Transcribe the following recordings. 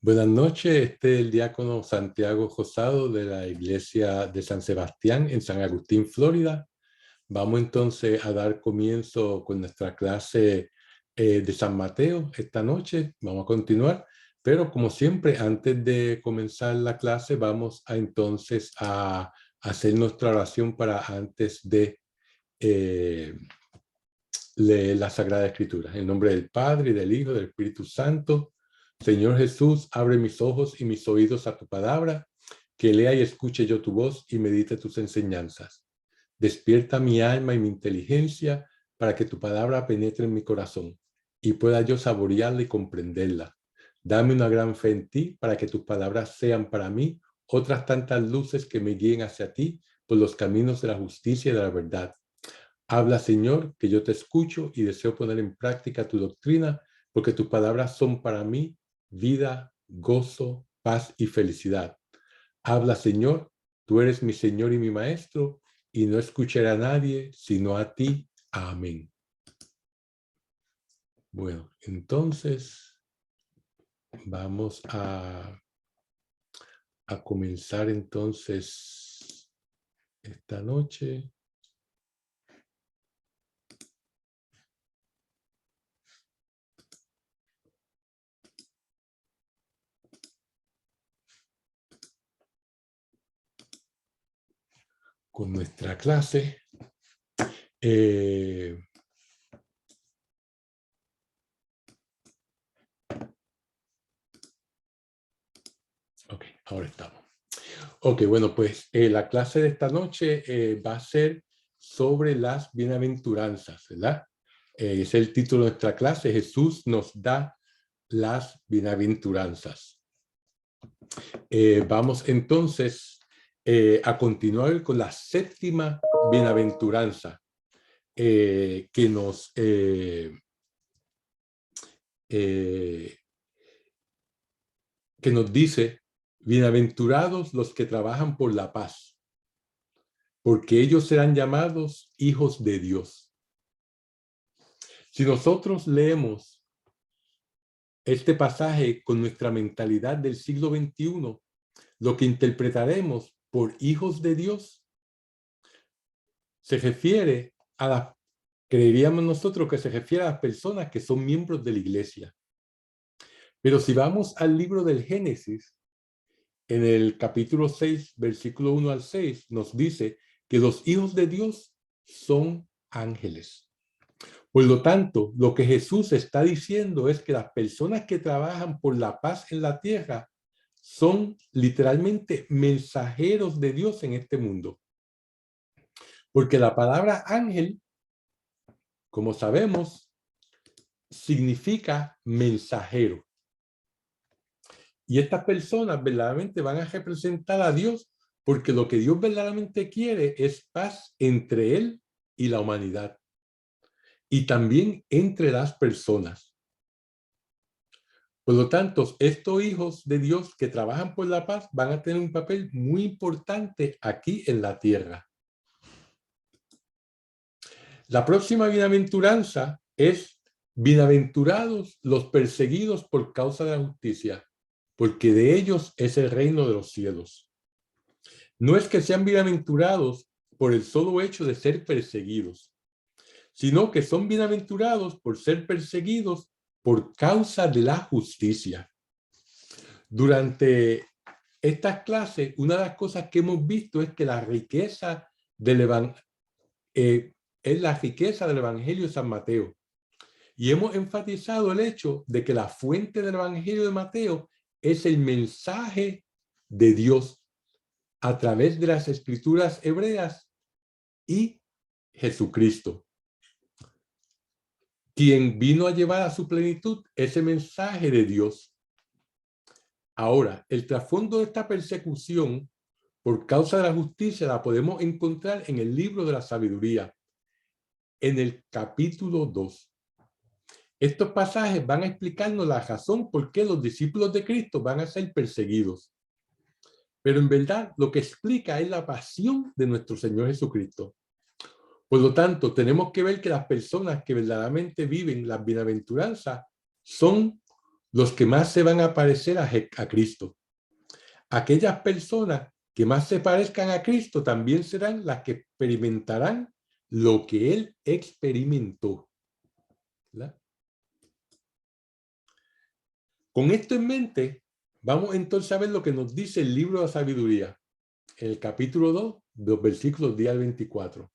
Buenas noches, este es el diácono Santiago Josado de la Iglesia de San Sebastián en San Agustín, Florida. Vamos entonces a dar comienzo con nuestra clase de San Mateo esta noche. Vamos a continuar, pero como siempre, antes de comenzar la clase, vamos a entonces a hacer nuestra oración para antes de leer la Sagrada Escritura. En nombre del Padre, y del Hijo, y del Espíritu Santo. Señor Jesús, abre mis ojos y mis oídos a tu palabra, que lea y escuche yo tu voz y medite tus enseñanzas. Despierta mi alma y mi inteligencia para que tu palabra penetre en mi corazón y pueda yo saborearla y comprenderla. Dame una gran fe en ti para que tus palabras sean para mí otras tantas luces que me guíen hacia ti por los caminos de la justicia y de la verdad. Habla, Señor, que yo te escucho y deseo poner en práctica tu doctrina, porque tus palabras son para mí vida, gozo, paz y felicidad. Habla, Señor, tú eres mi Señor y mi Maestro, y no escucharé a nadie sino a ti. Amén. Bueno, entonces vamos a comenzar entonces esta noche. Con nuestra clase. Ok, ahora estamos. Ok, bueno, pues la clase de esta noche va a ser sobre las bienaventuranzas, ¿verdad? Es el título de nuestra clase. Jesús nos da las bienaventuranzas. Vamos entonces a continuar con la séptima bienaventuranza que nos dice: bienaventurados los que trabajan por la paz, porque ellos serán llamados hijos de Dios. Si nosotros leemos este pasaje con nuestra mentalidad del siglo XXI, lo que interpretaremos por hijos de Dios se refiere a las, creeríamos nosotros que se refiere a las personas que son miembros de la iglesia. Pero si vamos al libro del Génesis, en el capítulo 6, versículo 1 al 6, nos dice que los hijos de Dios son ángeles. Por lo tanto, lo que Jesús está diciendo es que las personas que trabajan por la paz en la tierra son literalmente mensajeros de Dios en este mundo. Porque la palabra ángel, como sabemos, significa mensajero. Y estas personas verdaderamente van a representar a Dios, porque lo que Dios verdaderamente quiere es paz entre Él y la humanidad. Y también entre las personas. Por lo tanto, estos hijos de Dios que trabajan por la paz van a tener un papel muy importante aquí en la tierra. La próxima bienaventuranza es: bienaventurados los perseguidos por causa de la justicia, porque de ellos es el reino de los cielos. No es que sean bienaventurados por el solo hecho de ser perseguidos, sino que son bienaventurados por ser perseguidos por causa de la justicia. Durante estas clases, una de las cosas que hemos visto es que la riqueza del es la riqueza del Evangelio de San Mateo. Y hemos enfatizado el hecho de que la fuente del Evangelio de Mateo es el mensaje de Dios a través de las escrituras hebreas y Jesucristo, quien vino a llevar a su plenitud ese mensaje de Dios. Ahora, el trasfondo de esta persecución por causa de la justicia la podemos encontrar en el libro de la sabiduría, en el capítulo 2. Estos pasajes van a explicarnos la razón por qué los discípulos de Cristo van a ser perseguidos. Pero en verdad lo que explica es la pasión de nuestro Señor Jesucristo. Por lo tanto, tenemos que ver que las personas que verdaderamente viven las bienaventuranzas son los que más se van a parecer a Cristo. Aquellas personas que más se parezcan a Cristo también serán las que experimentarán lo que Él experimentó, ¿verdad? Con esto en mente, vamos entonces a ver lo que nos dice el libro de la sabiduría, en el capítulo 2, los versículos 10 al 24.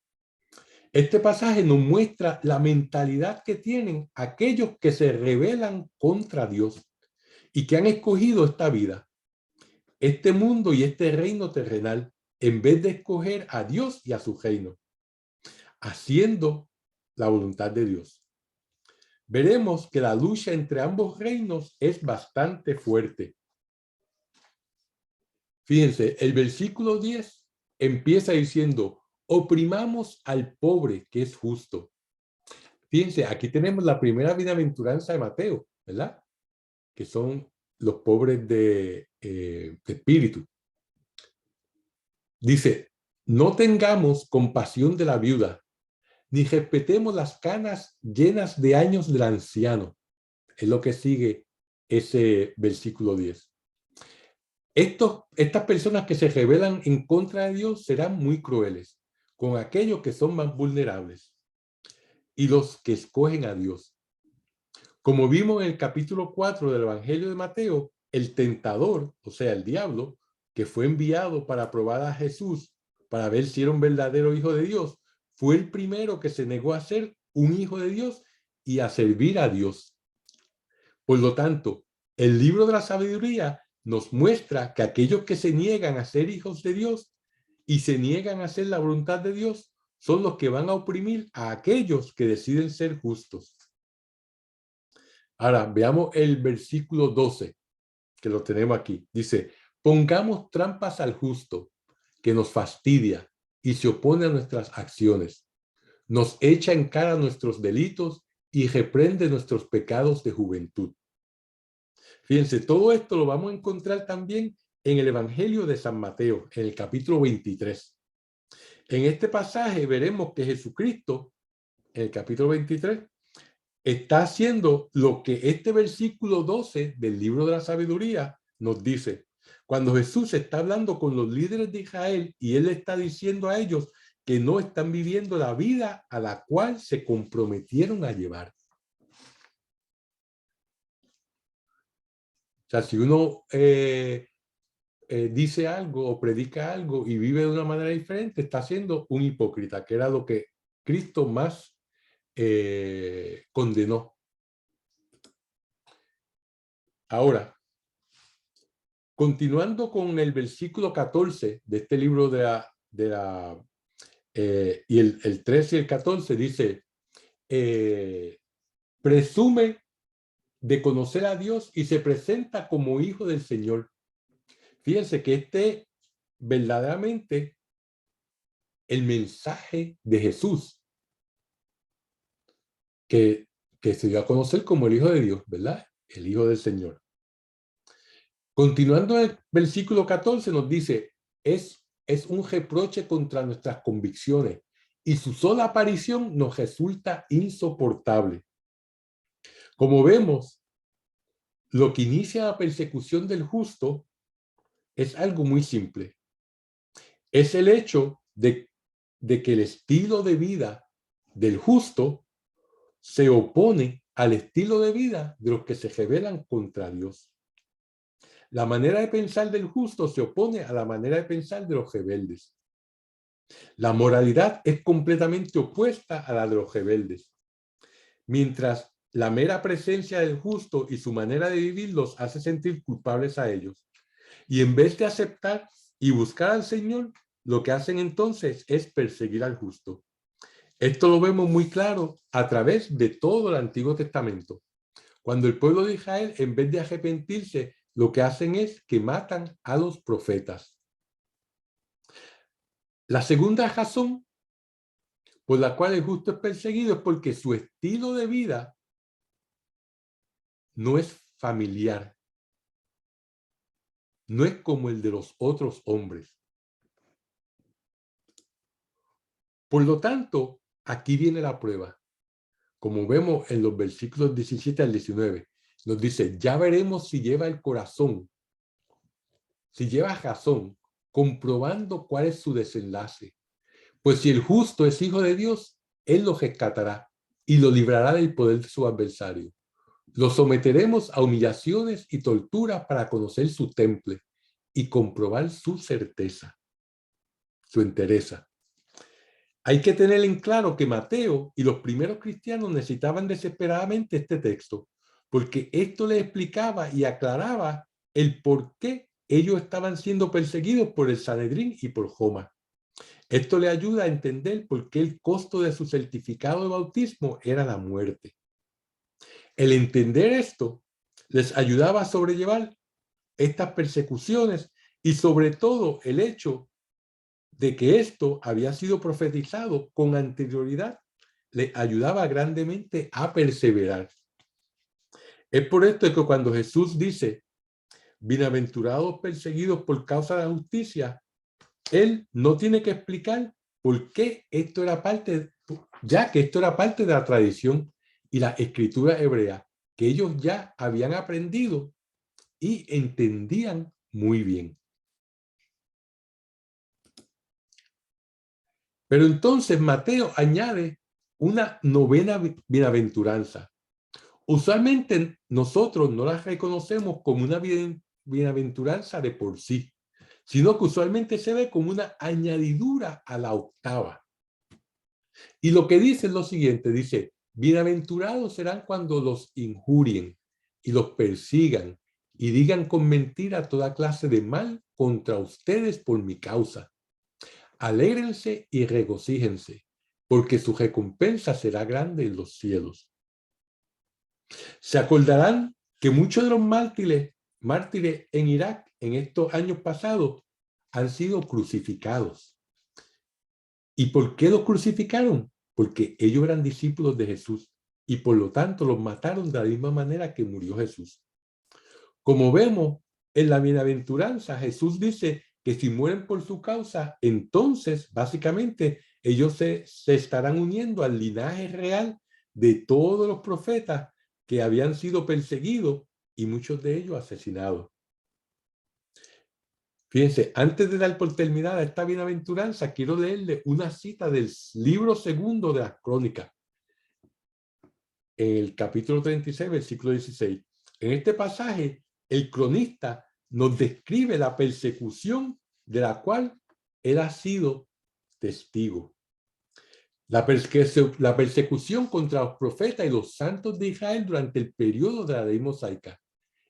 Este pasaje nos muestra la mentalidad que tienen aquellos que se rebelan contra Dios y que han escogido esta vida, este mundo y este reino terrenal, en vez de escoger a Dios y a su reino, haciendo la voluntad de Dios. Veremos que la lucha entre ambos reinos es bastante fuerte. Fíjense, el versículo 10 empieza diciendo, oprimamos al pobre que es justo. Fíjense, aquí tenemos la primera bienaventuranza de Mateo, ¿verdad? Que son los pobres de espíritu. Dice, no tengamos compasión de la viuda, ni respetemos las canas llenas de años del anciano. Es lo que sigue ese versículo 10. Estas personas que se rebelan en contra de Dios serán muy crueles con aquellos que son más vulnerables y los que escogen a Dios. Como vimos en el capítulo 4 del Evangelio de Mateo, el tentador, o sea, el diablo, que fue enviado para probar a Jesús, para ver si era un verdadero hijo de Dios, fue el primero que se negó a ser un hijo de Dios y a servir a Dios. Por lo tanto, el libro de la sabiduría nos muestra que aquellos que se niegan a ser hijos de Dios y se niegan a hacer la voluntad de Dios son los que van a oprimir a aquellos que deciden ser justos. Ahora, veamos el versículo 12, que lo tenemos aquí. Dice, pongamos trampas al justo, que nos fastidia y se opone a nuestras acciones. Nos echa en cara nuestros delitos y reprende nuestros pecados de juventud. Fíjense, todo esto lo vamos a encontrar también en el Evangelio de San Mateo, en el capítulo 23. En este pasaje veremos que Jesucristo, en el capítulo 23, está haciendo lo que este versículo 12 del libro de la sabiduría nos dice. Cuando Jesús está hablando con los líderes de Israel y él está diciendo a ellos que no están viviendo la vida a la cual se comprometieron a llevar. O sea, si uno dice algo o predica algo y vive de una manera diferente, está siendo un hipócrita, que era lo que Cristo más condenó. Ahora, continuando con el versículo 14 de este libro y el 13 y el 14 dice, presume de conocer a Dios y se presenta como hijo del Señor. Fíjense que verdaderamente el mensaje de Jesús, que se dio a conocer como el Hijo de Dios, ¿verdad? El Hijo del Señor. Continuando el versículo 14 nos dice, es un reproche contra nuestras convicciones y su sola aparición nos resulta insoportable. Como vemos, lo que inicia la persecución del justo es algo muy simple. Es el hecho de que el estilo de vida del justo se opone al estilo de vida de los que se rebelan contra Dios. La manera de pensar del justo se opone a la manera de pensar de los rebeldes. La moralidad es completamente opuesta a la de los rebeldes. Mientras la mera presencia del justo y su manera de vivir los hace sentir culpables a ellos. Y en vez de aceptar y buscar al Señor, lo que hacen entonces es perseguir al justo. Esto lo vemos muy claro a través de todo el Antiguo Testamento. Cuando el pueblo de Israel, en vez de arrepentirse, lo que hacen es que matan a los profetas. La segunda razón por la cual el justo es perseguido es porque su estilo de vida no es familiar, no es como el de los otros hombres. Por lo tanto, aquí viene la prueba, como vemos en los versículos 17 al 19. nos dice, ya veremos si lleva el corazón, si lleva razón, comprobando cuál es su desenlace. Pues si el justo es hijo de Dios, él lo rescatará y lo librará del poder de su adversario. Lo someteremos a humillaciones y tortura para conocer su temple y comprobar su certeza, su entereza. Hay que tener en claro que Mateo y los primeros cristianos necesitaban desesperadamente este texto, porque esto les explicaba y aclaraba el por qué ellos estaban siendo perseguidos por el Sanedrín y por Roma. Esto le ayuda a entender por qué el costo de su certificado de bautismo era la muerte. El entender esto les ayudaba a sobrellevar estas persecuciones y sobre todo el hecho de que esto había sido profetizado con anterioridad le ayudaba grandemente a perseverar. Es por esto que cuando Jesús dice, bienaventurados perseguidos por causa de la justicia, él no tiene que explicar por qué esto era parte, ya que esto era parte de la tradición y la escritura hebrea, que ellos ya habían aprendido y entendían muy bien. Pero entonces Mateo añade una novena bienaventuranza. Usualmente nosotros no la reconocemos como una bienaventuranza de por sí, sino que usualmente se ve como una añadidura a la octava. Y lo que dice es lo siguiente, dice, bienaventurados serán cuando los injurien y los persigan y digan con mentira toda clase de mal contra ustedes por mi causa. Alégrense y regocíjense, porque su recompensa será grande en los cielos. Se acordarán que muchos de los mártires en Irak en estos años pasados han sido crucificados. ¿Y por qué los crucificaron? Porque ellos eran discípulos de Jesús y por lo tanto los mataron de la misma manera que murió Jesús. Como vemos en la bienaventuranza, Jesús dice que si mueren por su causa, entonces básicamente ellos se estarán uniendo al linaje real de todos los profetas que habían sido perseguidos y muchos de ellos asesinados. Fíjense, antes de dar por terminada esta bienaventuranza, quiero leerle una cita del libro segundo de las Crónicas, en el capítulo 36, versículo 16. En este pasaje, el cronista nos describe la persecución de la cual él ha sido testigo. La persecución contra los profetas y los santos de Israel durante el periodo de la ley mosaica.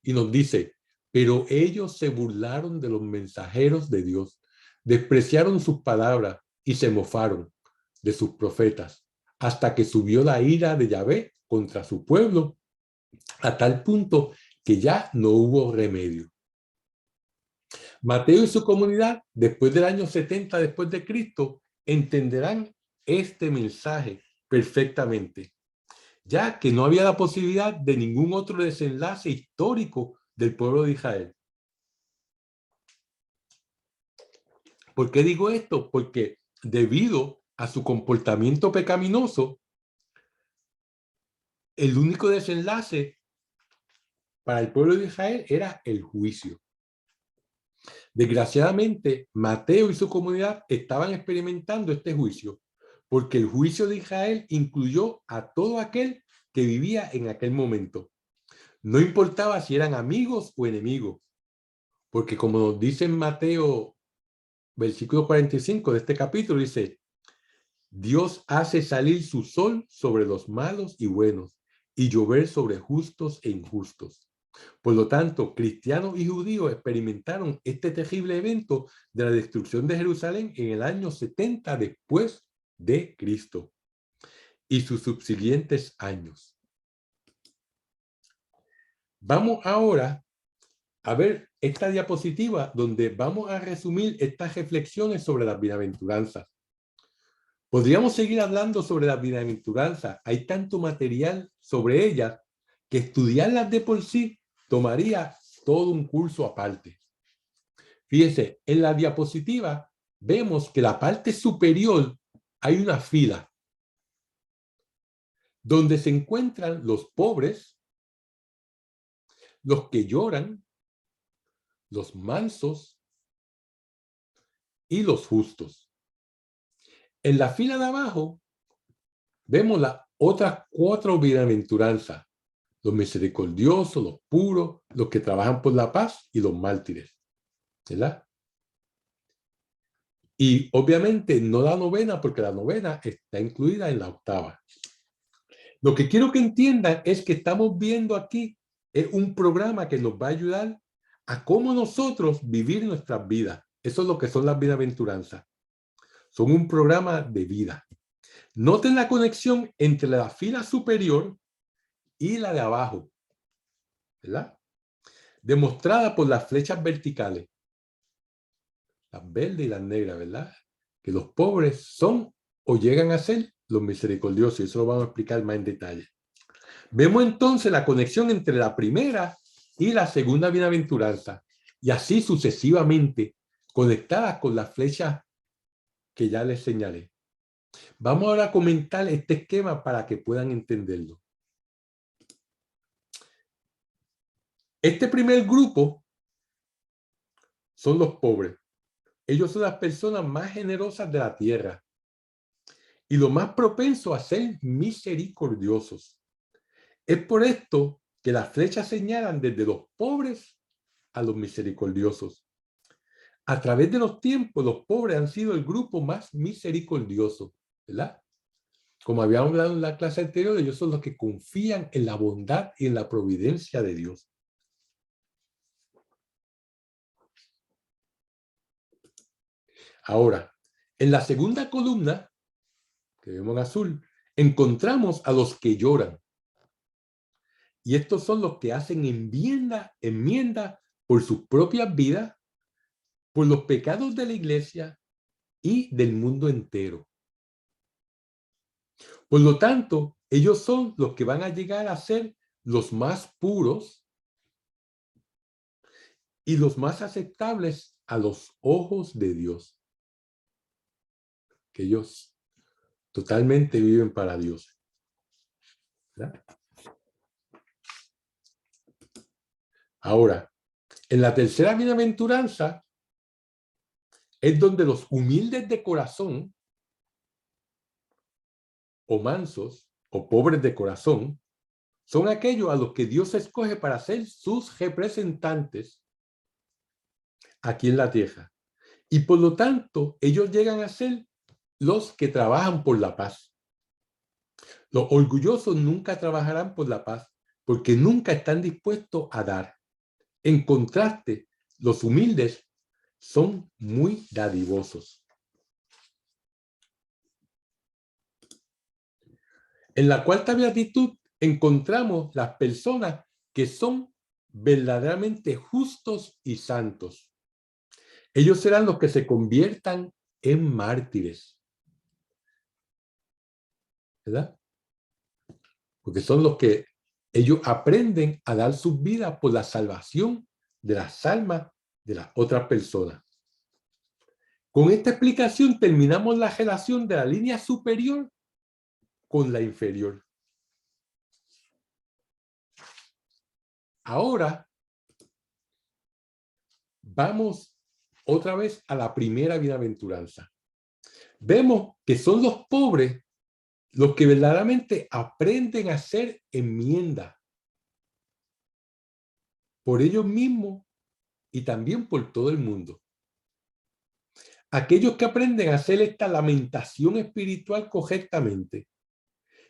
Y nos dice, pero ellos se burlaron de los mensajeros de Dios, despreciaron sus palabras y se mofaron de sus profetas, hasta que subió la ira de Yahvé contra su pueblo, a tal punto que ya no hubo remedio. Mateo y su comunidad, después del año 70 después de Cristo, entenderán este mensaje perfectamente, ya que no había la posibilidad de ningún otro desenlace histórico del pueblo de Israel. ¿Por qué digo esto? Porque debido a su comportamiento pecaminoso, el único desenlace para el pueblo de Israel era el juicio. Desgraciadamente, Mateo y su comunidad estaban experimentando este juicio, porque el juicio de Israel incluyó a todo aquel que vivía en aquel momento. No importaba si eran amigos o enemigos, porque como nos dice en Mateo, versículo 45 de este capítulo, dice, Dios hace salir su sol sobre los malos y buenos y llover sobre justos e injustos. Por lo tanto, cristianos y judíos experimentaron este terrible evento de la destrucción de Jerusalén en el año 70 después de Cristo y sus subsiguientes años. Vamos ahora a ver esta diapositiva donde vamos a resumir estas reflexiones sobre las bienaventuranzas. Podríamos seguir hablando sobre las bienaventuranzas. Hay tanto material sobre ellas que estudiarlas de por sí tomaría todo un curso aparte. Fíjense, en la diapositiva vemos que la parte superior hay una fila donde se encuentran los pobres, los que lloran, los mansos y los justos. En la fila de abajo vemos las otras 4 bienaventuranzas: los misericordiosos, los puros, los que trabajan por la paz y los mártires, ¿verdad? Y obviamente no la novena, porque la novena está incluida en la octava. Lo que quiero que entiendan es que estamos viendo aquí un programa que nos va a ayudar a cómo nosotros vivir nuestras vidas. Eso es lo que son las bienaventuranzas. Son un programa de vida. Noten la conexión entre la fila superior y la de abajo, ¿verdad? Demostrada por las flechas verticales, las verdes y las negras, ¿verdad? Que los pobres son o llegan a ser los misericordiosos, y eso lo vamos a explicar más en detalle. Vemos entonces la conexión entre la primera y la segunda bienaventuranza, y así sucesivamente, conectadas con las flechas que ya les señalé. Vamos ahora a comentar este esquema para que puedan entenderlo. Este primer grupo son los pobres. Ellos son las personas más generosas de la tierra y lo más propenso a ser misericordiosos. Es por esto que las flechas señalan desde los pobres a los misericordiosos. A través de los tiempos, los pobres han sido el grupo más misericordioso, ¿verdad? Como habíamos hablado en la clase anterior, ellos son los que confían en la bondad y en la providencia de Dios. Ahora, en la segunda columna, que vemos en azul, encontramos a los que lloran. Y estos son los que hacen enmienda por sus propias vidas, por los pecados de la iglesia y del mundo entero. Por lo tanto, ellos son los que van a llegar a ser los más puros y los más aceptables a los ojos de Dios. Que ellos totalmente viven para Dios, ¿verdad? Ahora, en la tercera bienaventuranza es donde los humildes de corazón, o mansos, o pobres de corazón, son aquellos a los que Dios escoge para ser sus representantes aquí en la tierra. Y por lo tanto, ellos llegan a ser los que trabajan por la paz. Los orgullosos nunca trabajarán por la paz, porque nunca están dispuestos a dar. En contraste, los humildes son muy dadivosos. En la cuarta beatitud encontramos las personas que son verdaderamente justos y santos. Ellos serán los que se conviertan en mártires, ¿verdad? Porque son los que ellos aprenden a dar sus vidas por la salvación de las almas de las otras personas. Con esta explicación terminamos la relación de la línea superior con la inferior. Ahora vamos otra vez a la primera bienaventuranza. Vemos que son los pobres los que verdaderamente aprenden a hacer enmienda por ellos mismos y también por todo el mundo. Aquellos que aprenden a hacer esta lamentación espiritual correctamente,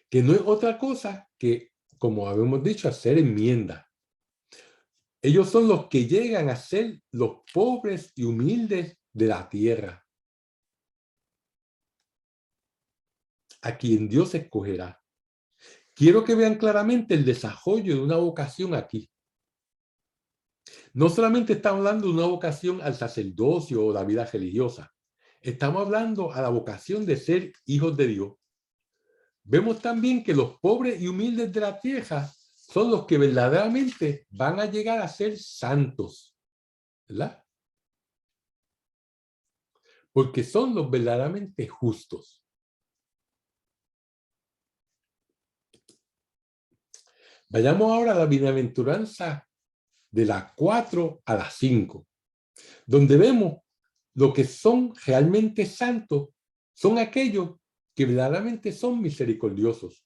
que no es otra cosa que, como habíamos dicho, hacer enmienda. Ellos son los que llegan a ser los pobres y humildes de la tierra, a quien Dios escogerá. Quiero que vean claramente el desarrollo de una vocación aquí. No solamente estamos hablando de una vocación al sacerdocio o la vida religiosa. Estamos hablando a la vocación de ser hijos de Dios. Vemos también que los pobres y humildes de la tierra son los que verdaderamente van a llegar a ser santos, ¿verdad? Porque son los verdaderamente justos. Vayamos ahora a la bienaventuranza de las 4 a las 5, donde vemos lo que son realmente santos, son aquellos que verdaderamente son misericordiosos.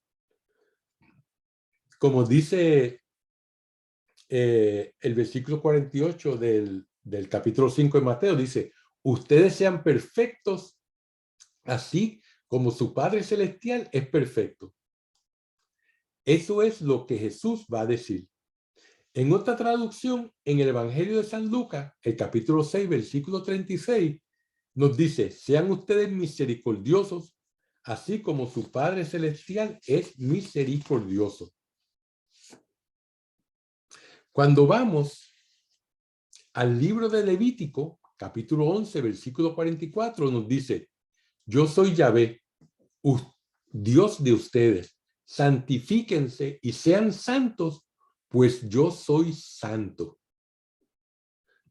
Como dice el versículo 48 del capítulo 5 de Mateo, dice, ustedes sean perfectos, así como su Padre Celestial es perfecto. Eso es lo que Jesús va a decir. En otra traducción, en el Evangelio de San Lucas, el capítulo 6, versículo 36, nos dice, sean ustedes misericordiosos, así como su Padre Celestial es misericordioso. Cuando vamos al libro de Levítico, capítulo 11, versículo 44, nos dice, yo soy Yahvé, Dios de ustedes, santifíquense y sean santos, pues yo soy santo.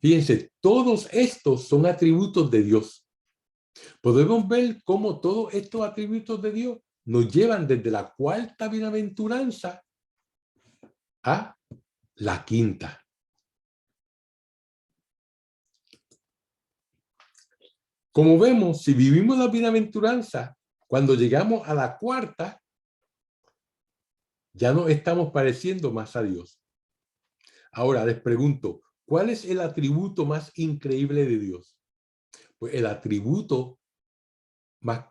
Fíjense, todos estos son atributos de Dios. Podemos ver cómo todos estos atributos de Dios nos llevan desde la cuarta bienaventuranza a la quinta. Como vemos, si vivimos la bienaventuranza, cuando llegamos a la cuarta, ya nos estamos pareciendo más a Dios. Ahora les pregunto, ¿cuál es el atributo más increíble de Dios? Pues el atributo más,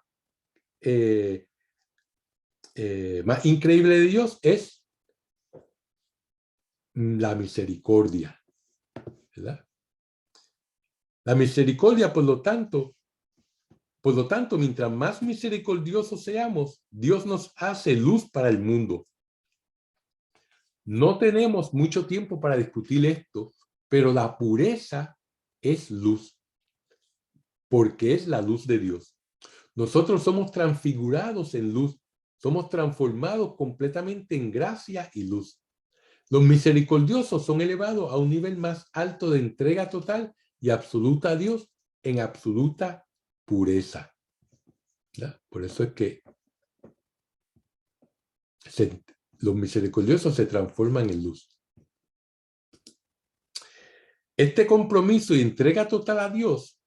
más increíble de Dios es la misericordia, ¿verdad? La misericordia, por lo tanto, mientras más misericordiosos seamos, Dios nos hace luz para el mundo. No tenemos mucho tiempo para discutir esto, pero la pureza es luz, porque es la luz de Dios. Nosotros somos transfigurados en luz, somos transformados completamente en gracia y luz. Los misericordiosos son elevados a un nivel más alto de entrega total y absoluta a Dios en absoluta pureza. ¿Ya? Por eso es que los misericordiosos se transforman en luz. Este compromiso y entrega total a Dios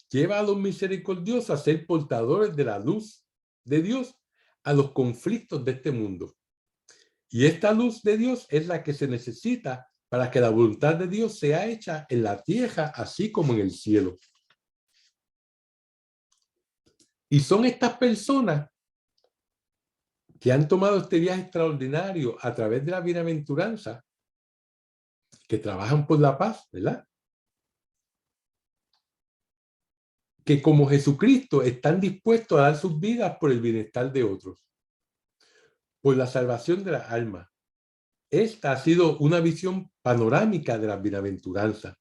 lleva a los misericordiosos a ser portadores de la luz de Dios a los conflictos de este mundo. Y esta luz de Dios es la que se necesita para que la voluntad de Dios sea hecha en la tierra, así como en el cielo. Y son estas personas que han tomado este viaje extraordinario a través de la bienaventuranza, que trabajan por la paz, ¿verdad? Que como Jesucristo están dispuestos a dar sus vidas por el bienestar de otros, por la salvación de las almas. Esta ha sido una visión panorámica de la bienaventuranza.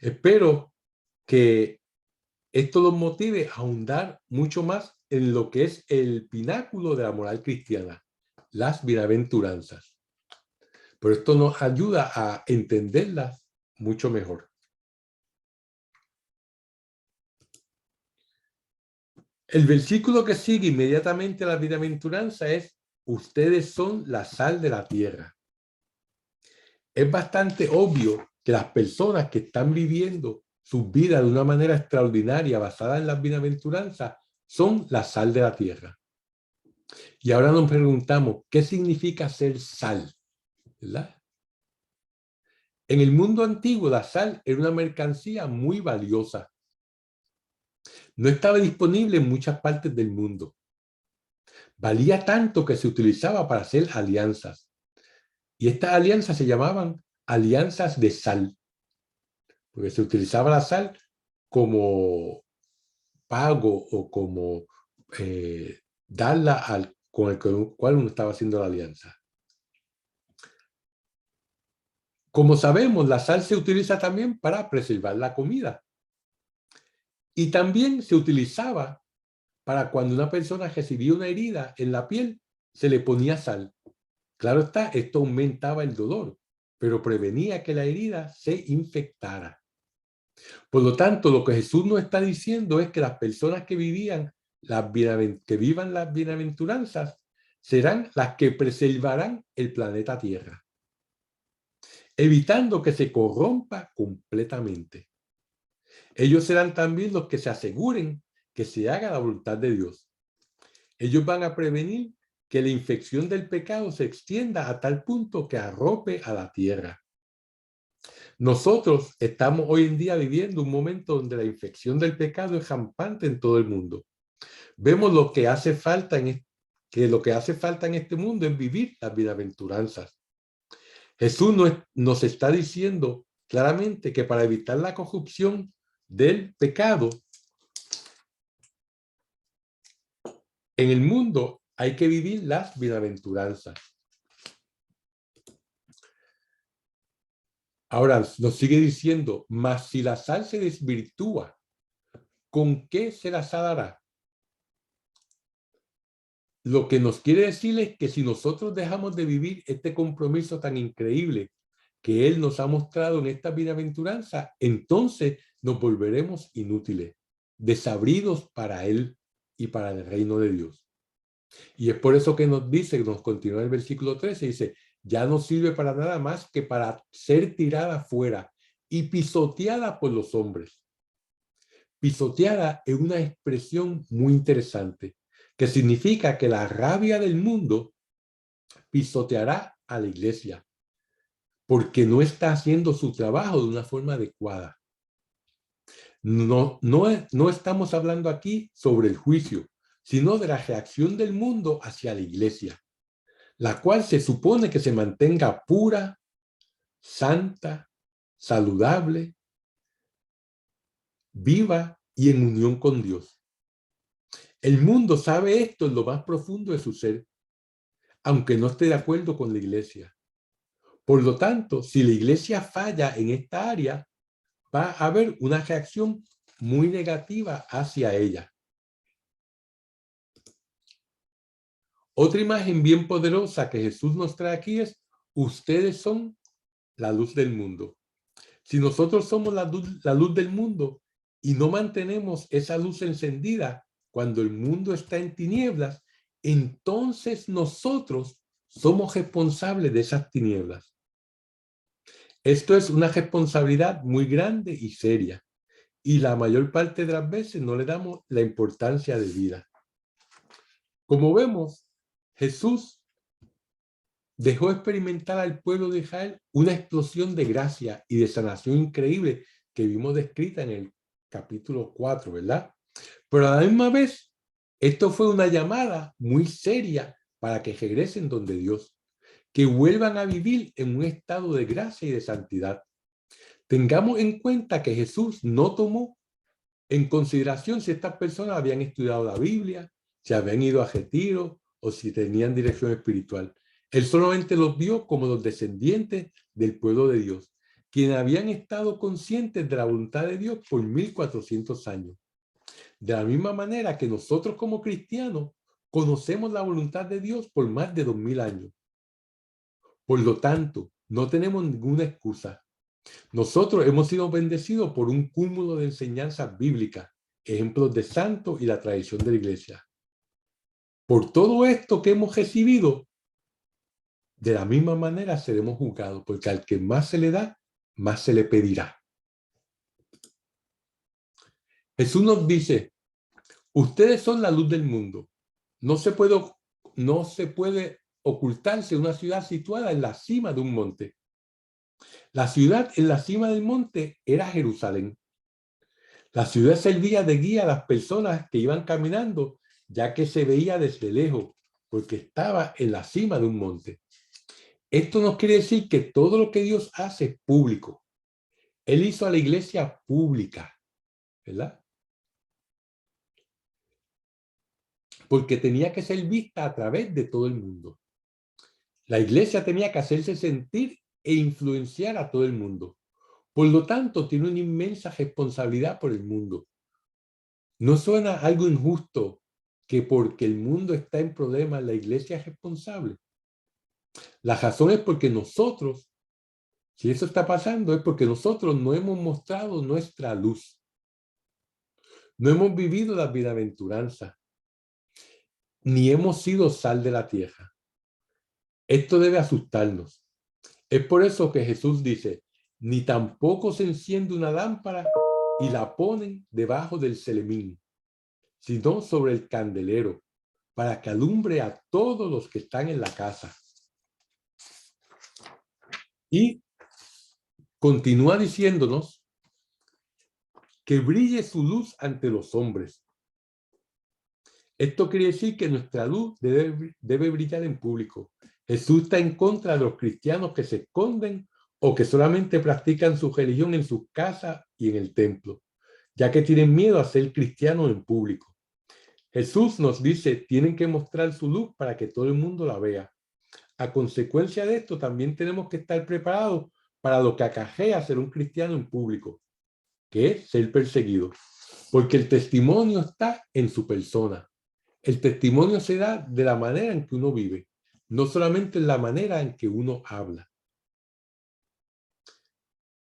Espero que esto los motive a ahondar mucho más en lo que es el pináculo de la moral cristiana, las bienaventuranzas. Pero esto nos ayuda a entenderlas mucho mejor. El versículo que sigue inmediatamente a la bienaventuranza es: ustedes son la sal de la tierra. Es bastante obvio que las personas que están viviendo sus vidas de una manera extraordinaria basada en las bienaventuranzas son la sal de la tierra. Y ahora nos preguntamos, ¿qué significa ser sal? ¿Verdad? En el mundo antiguo, la sal era una mercancía muy valiosa. No estaba disponible en muchas partes del mundo. Valía tanto que se utilizaba para hacer alianzas. Y estas alianzas se llamaban alianzas de sal, porque se utilizaba la sal como pago o como darla con el cual uno estaba haciendo la alianza. Como sabemos, la sal se utiliza también para preservar la comida. Y también se utilizaba para cuando una persona recibía una herida en la piel, se le ponía sal. Claro está, esto aumentaba el dolor, pero prevenía que la herida se infectara. Por lo tanto, lo que Jesús nos está diciendo es que las personas que vivan las bienaventuranzas serán las que preservarán el planeta Tierra. evitando que se corrompa completamente. Ellos serán también los que se aseguren que se haga la voluntad de Dios. Ellos van a prevenir que la infección del pecado se extienda a tal punto que arrope a la tierra. Nosotros estamos hoy en día viviendo un momento donde la infección del pecado es rampante en todo el mundo. Vemos lo que hace falta en este mundo es vivir las bienaventuranzas. Jesús nos está diciendo claramente que para evitar la corrupción del pecado en el mundo hay que vivir las bienaventuranzas. Ahora nos sigue diciendo, mas si la sal se desvirtúa, ¿con qué se la salará? Lo que nos quiere decir es que si nosotros dejamos de vivir este compromiso tan increíble que Él nos ha mostrado en esta bienaventuranza, entonces nos volveremos inútiles, desabridos para Él y para el reino de Dios. Y es por eso que nos dice, nos continúa el versículo 13, dice, ya no sirve para nada más que para ser tirada fuera y pisoteada por los hombres. Pisoteada es una expresión muy interesante, que significa que la rabia del mundo pisoteará a la iglesia, porque no está haciendo su trabajo de una forma adecuada. No estamos hablando aquí sobre el juicio, sino de la reacción del mundo hacia la iglesia, la cual se supone que se mantenga pura, santa, saludable, viva y en unión con Dios. El mundo sabe esto en lo más profundo de su ser, aunque no esté de acuerdo con la iglesia. Por lo tanto, si la iglesia falla en esta área, va a haber una reacción muy negativa hacia ella. Otra imagen bien poderosa que Jesús nos trae aquí es, ustedes son la luz del mundo. Si nosotros somos la luz del mundo y no mantenemos esa luz encendida cuando el mundo está en tinieblas, entonces nosotros somos responsables de esas tinieblas. Esto es una responsabilidad muy grande y seria, y la mayor parte de las veces no le damos la importancia de vida. Como vemos, Jesús dejó experimentar al pueblo de Israel una explosión de gracia y de sanación increíble que vimos descrita en el capítulo 4, ¿verdad? Pero a la misma vez, esto fue una llamada muy seria para que regresen donde Dios, que vuelvan a vivir en un estado de gracia y de santidad. Tengamos en cuenta que Jesús no tomó en consideración si estas personas habían estudiado la Biblia, si habían ido a retiro o si tenían dirección espiritual. Él solamente los vio como los descendientes del pueblo de Dios, quienes habían estado conscientes de la voluntad de Dios por 1400 años. De la misma manera que nosotros como cristianos conocemos la voluntad de Dios por más de 2000 años. Por lo tanto, no tenemos ninguna excusa. Nosotros hemos sido bendecidos por un cúmulo de enseñanzas bíblicas, ejemplos de santos y la tradición de la iglesia. Por todo esto que hemos recibido, de la misma manera seremos juzgados, porque al que más se le da, más se le pedirá. Jesús nos dice, ustedes son la luz del mundo. No se puede ocultarse una ciudad situada en la cima de un monte. La ciudad en la cima del monte era Jerusalén. La ciudad servía de guía a las personas que iban caminando, ya que se veía desde lejos, porque estaba en la cima de un monte. Esto nos quiere decir que todo lo que Dios hace es público. Él hizo a la iglesia pública, ¿verdad? Porque tenía que ser vista a través de todo el mundo. La iglesia tenía que hacerse sentir e influenciar a todo el mundo. Por lo tanto, tiene una inmensa responsabilidad por el mundo. ¿No suena algo injusto que porque el mundo está en problemas, la iglesia es responsable? La razón es porque nosotros, si eso está pasando, es porque nosotros no hemos mostrado nuestra luz. No hemos vivido la bienaventuranza, ni hemos sido sal de la tierra. Esto debe asustarnos. Es por eso que Jesús dice, ni tampoco se enciende una lámpara y la ponen debajo del celemín, sino sobre el candelero, para que alumbre a todos los que están en la casa. Y continúa diciéndonos que brille su luz ante los hombres. Esto quiere decir que nuestra luz debe brillar en público. Jesús está en contra de los cristianos que se esconden o que solamente practican su religión en sus casas y en el templo, ya que tienen miedo a ser cristianos en público. Jesús nos dice, tienen que mostrar su luz para que todo el mundo la vea. A consecuencia de esto, también tenemos que estar preparados para lo que acarrea ser un cristiano en público, que es ser perseguido, porque el testimonio está en su persona. El testimonio se da de la manera en que uno vive, no solamente en la manera en que uno habla.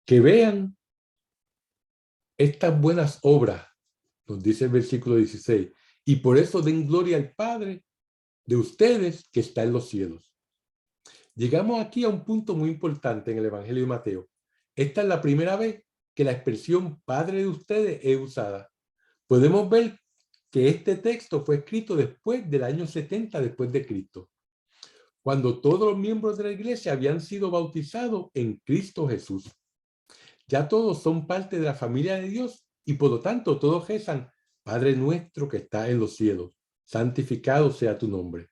Que vean estas buenas obras, nos dice el versículo 16, y por eso den gloria al Padre de ustedes que está en los cielos. Llegamos aquí a un punto muy importante en el Evangelio de Mateo. Esta es la primera vez que la expresión Padre de ustedes es usada. Podemos ver que este texto fue escrito después del año 70 después de Cristo, cuando todos los miembros de la iglesia habían sido bautizados en Cristo Jesús. Ya todos son parte de la familia de Dios y por lo tanto todos rezan, Padre nuestro que está en los cielos, santificado sea tu nombre.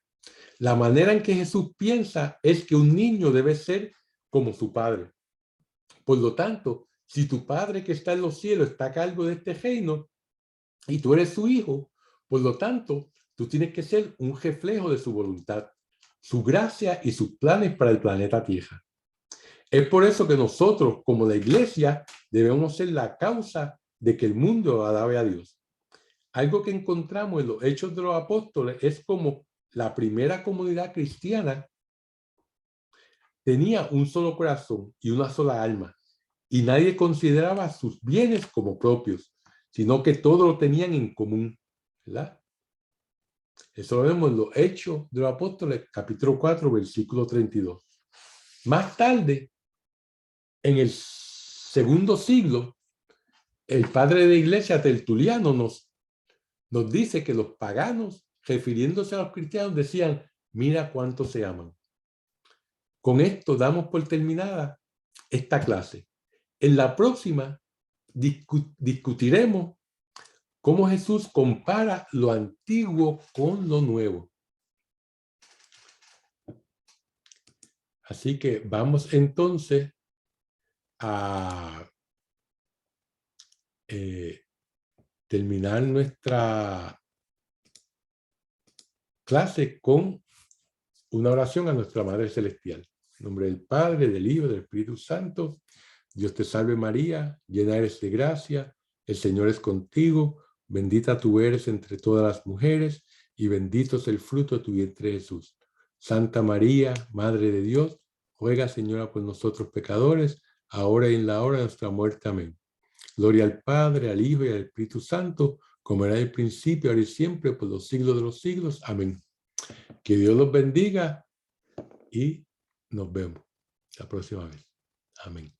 La manera en que Jesús piensa es que un niño debe ser como su padre. Por lo tanto, si tu Padre que está en los cielos está a cargo de este reino y tú eres su hijo, por lo tanto, tú tienes que ser un reflejo de su voluntad, su gracia y sus planes para el planeta Tierra. Es por eso que nosotros, como la iglesia, debemos ser la causa de que el mundo alabe a Dios. Algo que encontramos en los Hechos de los Apóstoles es como la primera comunidad cristiana tenía un solo corazón y una sola alma, y nadie consideraba sus bienes como propios, sino que todo lo tenían en común, ¿verdad? Eso lo vemos en los Hechos de los Apóstoles, capítulo 4, versículo 32. Más tarde, en el segundo siglo, el padre de la iglesia Tertuliano nos dice que los paganos, refiriéndose a los cristianos, decían, mira cuánto se aman. Con esto damos por terminada esta clase. En la próxima discutiremos cómo Jesús compara lo antiguo con lo nuevo. Así que vamos entonces a terminar nuestra clase con una oración a nuestra Madre Celestial. En nombre del Padre, del Hijo, del Espíritu Santo. Dios te salve María, llena eres de gracia, el Señor es contigo, bendita tú eres entre todas las mujeres y bendito es el fruto de tu vientre Jesús. Santa María, Madre de Dios, ruega Señora por nosotros pecadores, ahora y en la hora de nuestra muerte. Amén. Gloria al Padre, al Hijo y al Espíritu Santo, como era en el principio, ahora y siempre, por los siglos de los siglos. Amén. Que Dios los bendiga y nos vemos la próxima vez. Amén.